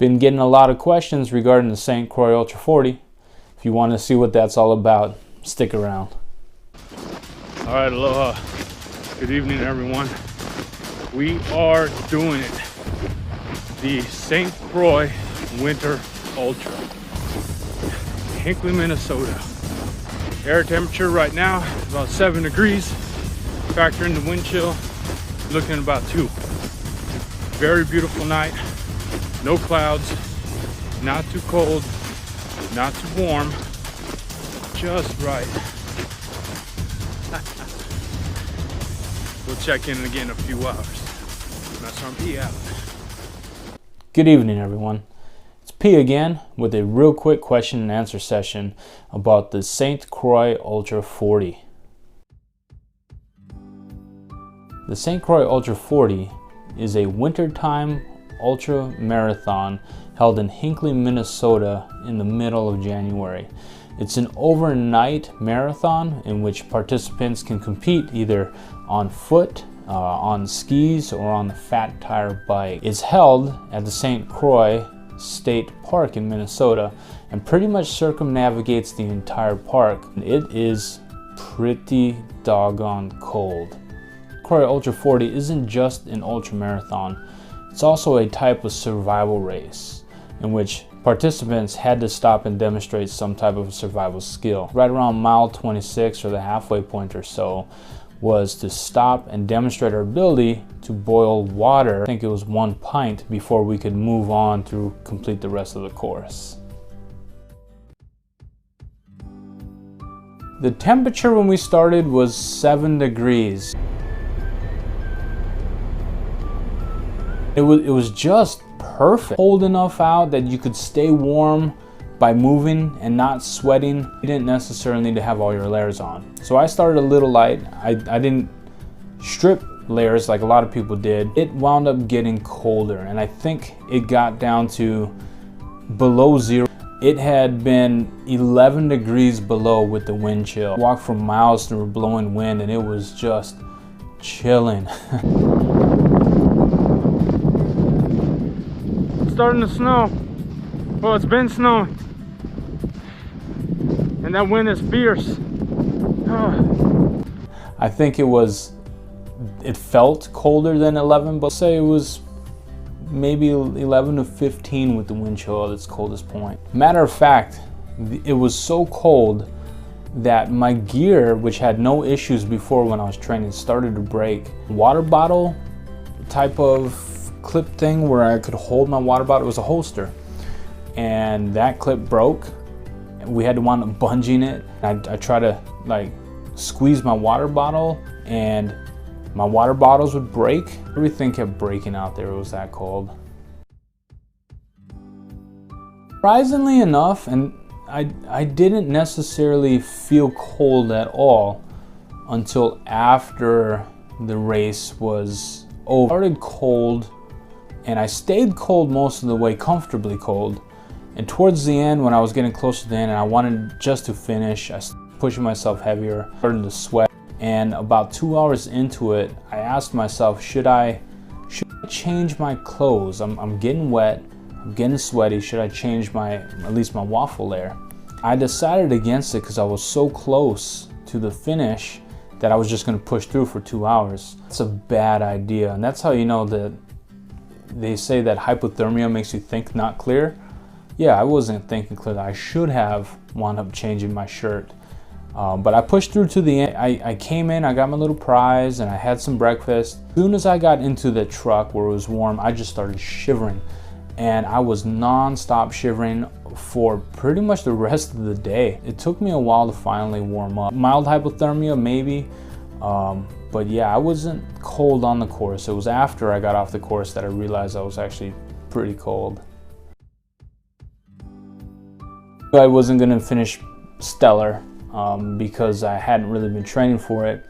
Been getting a lot of questions regarding the St. Croix Ultra 40. If you want to see what that's all about, stick around. All right, aloha. Good evening, everyone. We are doing it. The St. Croix Winter Ultra. Hinckley, Minnesota. Air temperature right now is about 7 degrees. Factor in the wind chill, looking at about 2. Very beautiful night. No clouds. Not too cold. Not too warm. Just right. We'll check in again in a few hours. That's our P out. Good evening, everyone. It's P again with a real quick question and answer session about the St. Croix Ultra 40. The St. Croix Ultra 40 is a wintertime ultra marathon held in Hinckley, Minnesota in the middle of January. It's an overnight marathon in which participants can compete either on foot, on skis, or on the fat tire bike. It's held at the St. Croix State Park in Minnesota and pretty much circumnavigates the entire park. It is pretty doggone cold. Croix Ultra 40 isn't just an ultra marathon, it's also a type of survival race in which participants had to stop and demonstrate some type of survival skill. Right around mile 26 or the halfway point or so was to stop and demonstrate our ability to boil water. I think it was 1 pint before we could move on to complete the rest of the course. The temperature when we started was 7 degrees. It was just perfect. Cold enough out that you could stay warm by moving and not sweating. You didn't necessarily need to have all your layers on. So I started a little light. I didn't strip layers like a lot of people did. It wound up getting colder, and I think it got down to below 0. It had been 11 degrees below with the wind chill. Walked for miles through a blowing wind and it was just chilling. Starting to snow. Well, it's been snowing. And that wind is fierce. Oh. I think it felt colder than 11, but say it was maybe 11 to 15 with the wind chill at its coldest point. Matter of fact, it was so cold that my gear, which had no issues before when I was training, started to break. Water bottle type of clip thing where I could hold my water bottle, it was a holster, and that clip broke. We had to wind up bungeeing it. I tried to like squeeze my water bottle and my water bottles would break. Everything kept breaking out there. It was that cold. Surprisingly enough, and I didn't necessarily feel cold at all until after the race was over. I started cold and I stayed cold most of the way, comfortably cold. And towards the end, when I was getting close to the end and I wanted just to finish, I started pushing myself heavier, started to sweat. And about 2 hours into it, I asked myself, should I change my clothes? I'm getting wet, I'm getting sweaty. Should I change at least my waffle layer? I decided against it because I was so close to the finish that I was just going to push through for 2 hours. It's a bad idea, and that's how you know that they say that hypothermia makes you think not clear. Yeah, I wasn't thinking clearly. I should have wound up changing my shirt. But I pushed through to the end. I came in, I got my little prize, and I had some breakfast. As soon as I got into the truck where it was warm, I just started shivering. And I was non-stop shivering for pretty much the rest of the day. It took me a while to finally warm up. Mild hypothermia, maybe. But yeah, I wasn't cold on the course. It was after I got off the course that I realized I was actually pretty cold. I wasn't gonna finish stellar because I hadn't really been training for it.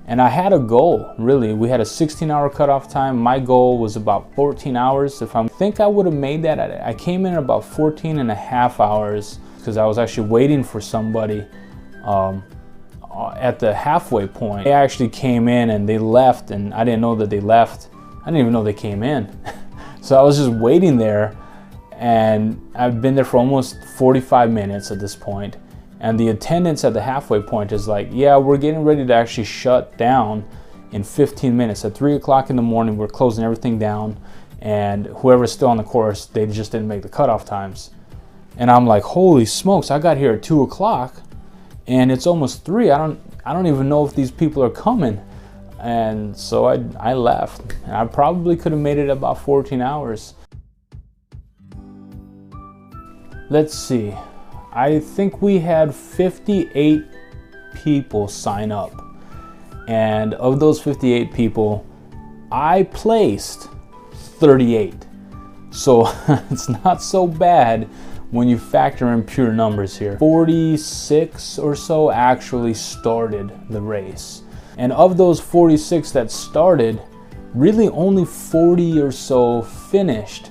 And I had a goal, really. We had a 16-hour cutoff time. My goal was about 14 hours. I think I would have made that. I came in at about 14 and a half hours because I was actually waiting for somebody at the halfway point. They actually came in and they left, and I didn't know that they left. I didn't even know they came in. So I was just waiting there, and I've been there for almost 45 minutes at this point, and the attendance at the halfway point is like, yeah, we're getting ready to actually shut down in 15 minutes. At 3 o'clock in the morning, we're closing everything down, and whoever's still on the course, they just didn't make the cutoff times. And I'm like, holy smokes, I got here at 2 o'clock and it's almost 3. I don't even know if these people are coming. And so I left, and I probably could have made it about 14 hours. Let's see, I think we had 58 people sign up, and of those 58 people, I placed 38. So it's not so bad when you factor in pure numbers here. 46 or so actually started the race. And of those 46 that started, really only 40 or so finished.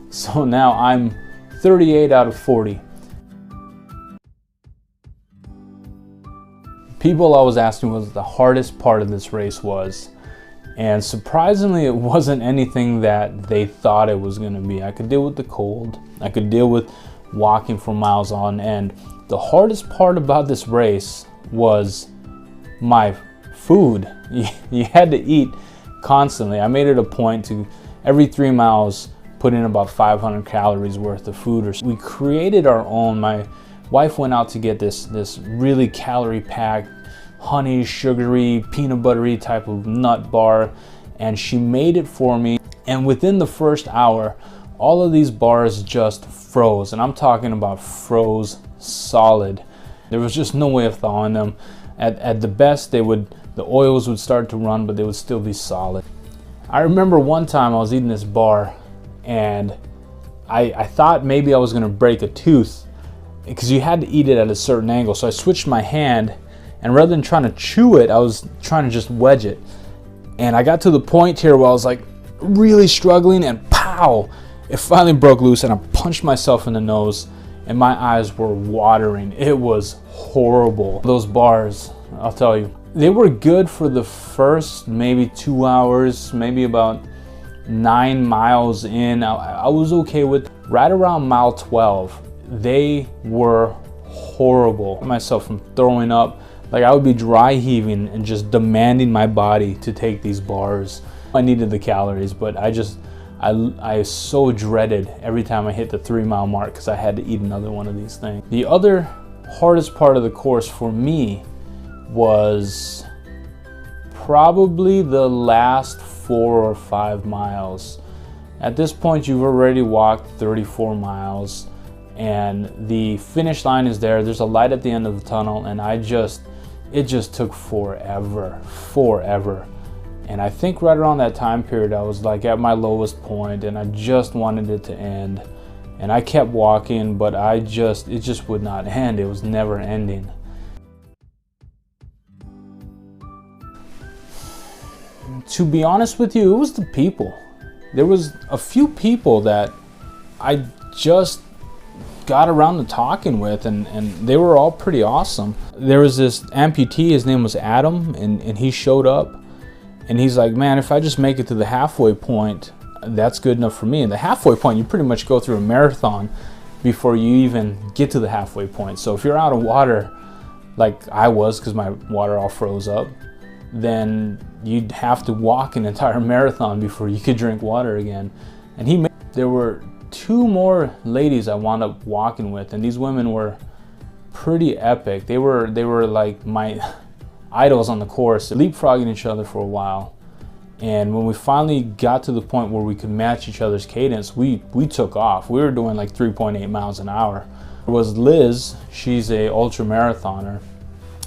So now I'm 38 out of 40. People always ask me what the hardest part of this race was. And surprisingly, it wasn't anything that they thought it was going to be. I could deal with the cold. I could deal with walking for miles on end. The hardest part about this race was my food. You had to eat constantly. I made it a point to every 3 miles put in about 500 calories worth of food. We created our own. My wife went out to get this really calorie packed, honey, sugary, peanut buttery type of nut bar, and she made it for me. And within the first hour, all of these bars just froze, and I'm talking about froze solid. There was just no way of thawing them. At the best, the oils would start to run, but they would still be solid. I remember one time I was eating this bar, and I thought maybe I was gonna break a tooth, because you had to eat it at a certain angle. So I switched my hand, and rather than trying to chew it, I was trying to just wedge it. And I got to the point here where I was like really struggling, and pow! It finally broke loose, and I punched myself in the nose, and my eyes were watering. It was horrible. Those bars, I'll tell you, they were good for the first maybe 2 hours, maybe about 9 miles in. I was okay with. Right around mile 12, they were horrible. Myself from throwing up, like I would be dry heaving and just demanding my body to take these bars. I needed the calories, but I so dreaded every time I hit the 3 mile mark, because I had to eat another one of these things. The other hardest part of the course for me was probably the last 4 or 5 miles. At this point, you've already walked 34 miles, and the finish line is there. There's a light at the end of the tunnel, and it just took forever. And I think right around that time period, I was like at my lowest point, and I just wanted it to end. And I kept walking, but it just would not end. It was never ending. To be honest with you, it was the people. There was a few people that I just got around to talking with, and they were all pretty awesome. There was this amputee, his name was Adam, and he showed up. And he's like, man, if I just make it to the halfway point, that's good enough for me. And the halfway point, you pretty much go through a marathon before you even get to the halfway point. So if you're out of water, like I was, because my water all froze up, then you'd have to walk an entire marathon before you could drink water again. And there were 2 more ladies I wound up walking with, and these women were pretty epic. They were like my idols on the course, leapfrogging each other for a while. And when we finally got to the point where we could match each other's cadence, we took off. We were doing like 3.8 miles an hour. There was Liz, she's a ultra marathoner,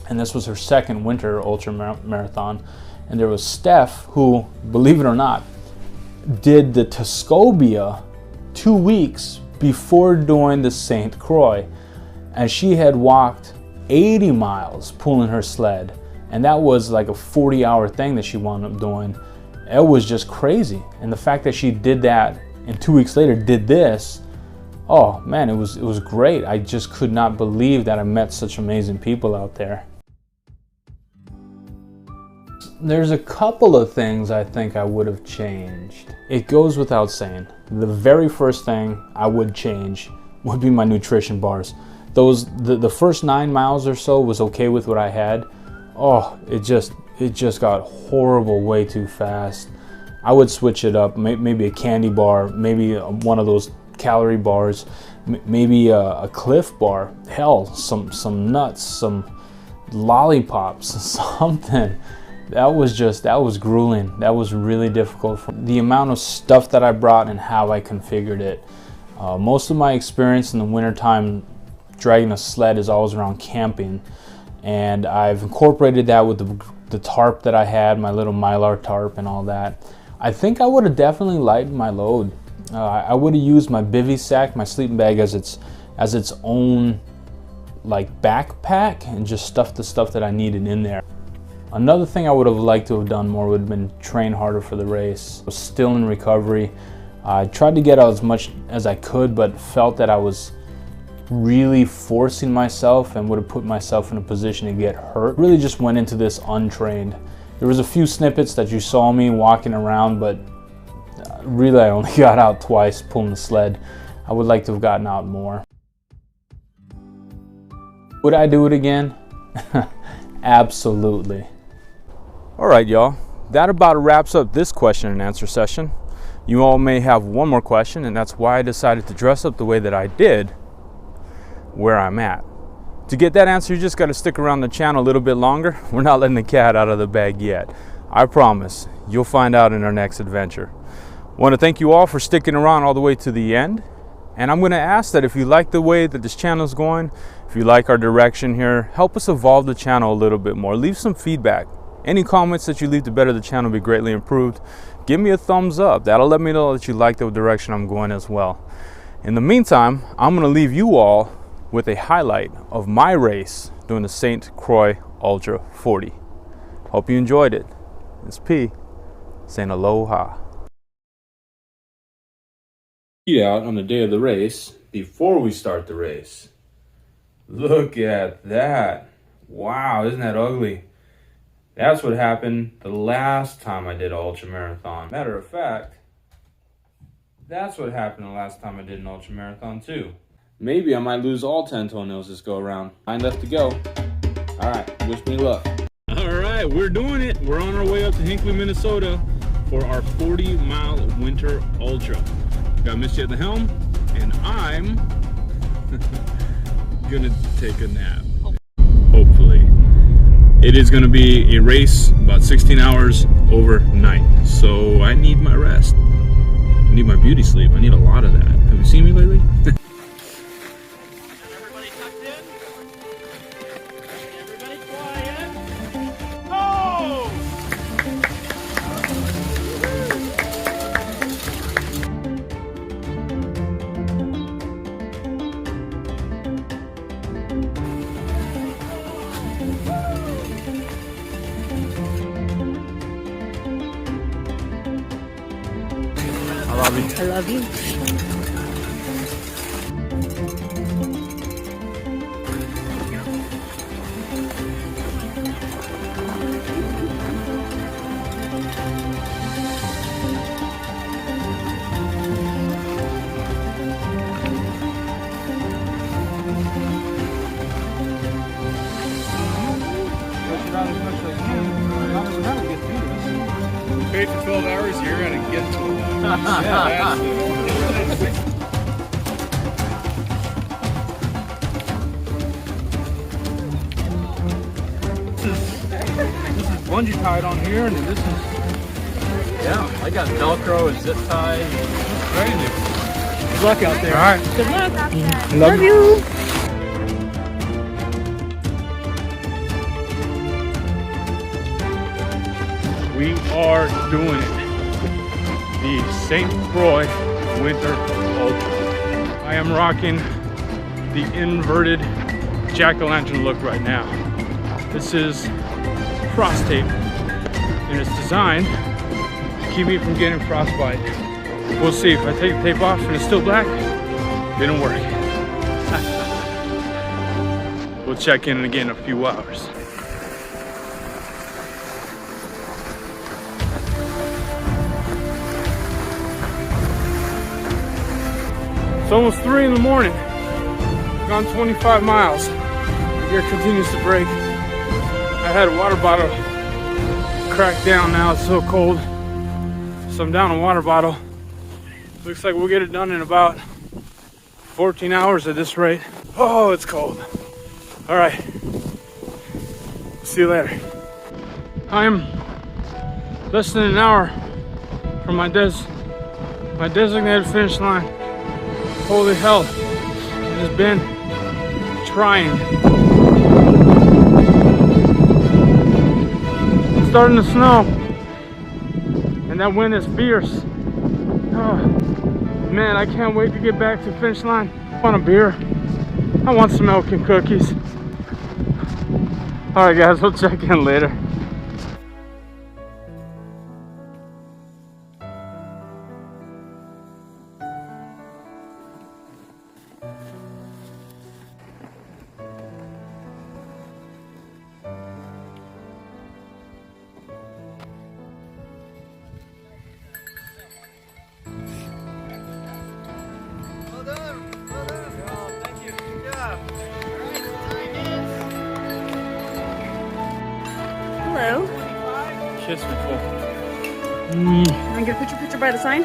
and this was her second winter ultra marathon. And there was Steph, who, believe it or not, did the Tuscobia 2 weeks before doing the St. Croix. And she had walked 80 miles pulling her sled. And that was like a 40-hour thing that she wound up doing. It was just crazy. And the fact that she did that and 2 weeks later did this, oh man, it was great. I just could not believe that I met such amazing people out there. There's a couple of things I think I would have changed. It goes without saying, the very first thing I would change would be my nutrition bars. The first 9 miles or so was okay with what I had. Oh, it just got horrible way too fast. I would switch it up, maybe a candy bar, maybe one of those calorie bars, maybe a Cliff bar, hell, some nuts, some lollipops, something. That was grueling. That was really difficult. The amount of stuff that I brought and how I configured it. Most of my experience in the wintertime dragging a sled is always around camping, and I've incorporated that with the tarp that I had, my little Mylar tarp and all that. I think I would have definitely lightened my load. I would have used my bivy sack, my sleeping bag, as its own like backpack, and just stuff the stuff that I needed in there. Another thing I would have liked to have done more would have been train harder for the race. I was still in recovery. I tried to get out as much as I could, but felt that I was really forcing myself and would have put myself in a position to get hurt. Really just went into this untrained. There was a few snippets that you saw me walking around, but really I only got out twice pulling the sled. I would like to have gotten out more. Would I do it again? Absolutely. All right, y'all. That about wraps up this question and answer session. You all may have one more question, and that's why I decided to dress up the way that I did where I'm at. To get that answer, you just got to stick around the channel a little bit longer. We're not letting the cat out of the bag yet. I promise. You'll find out in our next adventure. I want to thank you all for sticking around all the way to the end. And I'm going to ask that if you like the way that this channel is going, if you like our direction here, help us evolve the channel a little bit more. Leave some feedback. Any comments that you leave to better the channel will be greatly improved. Give me a thumbs up. That'll let me know that you like the direction I'm going as well. In the meantime, I'm going to leave you all with a highlight of my race doing the St. Croix Ultra 40. Hope you enjoyed it. It's P saying aloha. Eat out on the day of the race before we start the race. Look at that. Wow, isn't that ugly? That's what happened the last time I did an ultra marathon. Matter of fact, that's what happened the last time I did an ultra marathon too. Maybe I might lose all 10 toenails this go around. 9 left to go. All right, wish me luck. All right, we're doing it. We're on our way up to Hinckley, Minnesota for our 40-mile winter ultra. Got Misty at the helm, and I'm gonna take a nap. Hopefully. It is gonna be a race about 16 hours overnight, so I need my rest. I need my beauty sleep. I need a lot of that. Have you seen me lately? Everybody tucked in? Everybody quiet? Go! I love you. Paid for 12 hours, you're gonna get to it. This is bungee tied on here, and then this is... Yeah, I got Velcro and zip ties. It's crazy. Good luck out there. All right. Good luck. Love you. We are doing it. The St. Croix Winter Ultra. I am rocking the inverted jack-o'-lantern look right now. This is frost tape, and it's designed to keep me from getting frostbite. We'll see if I take the tape off and it's still black. Didn't work. We'll check in again in a few hours. almost 3 in the morning. I've gone 25 miles. The gear continues to break. I had a water bottle cracked down now, it's so cold. So I'm down a water bottle. Looks like we'll get it done in about 14 hours at this rate. Oh, it's cold. All right, see you later. I'm less than an hour from my designated finish line. Holy hell, it has been trying. It's starting to snow, and that wind is fierce. Oh, man, I can't wait to get back to the finish line. I want a beer. I want some milk and cookies. All right, guys, we'll check in later. Hello. Kiss me, fool. Want to get a picture by the sign?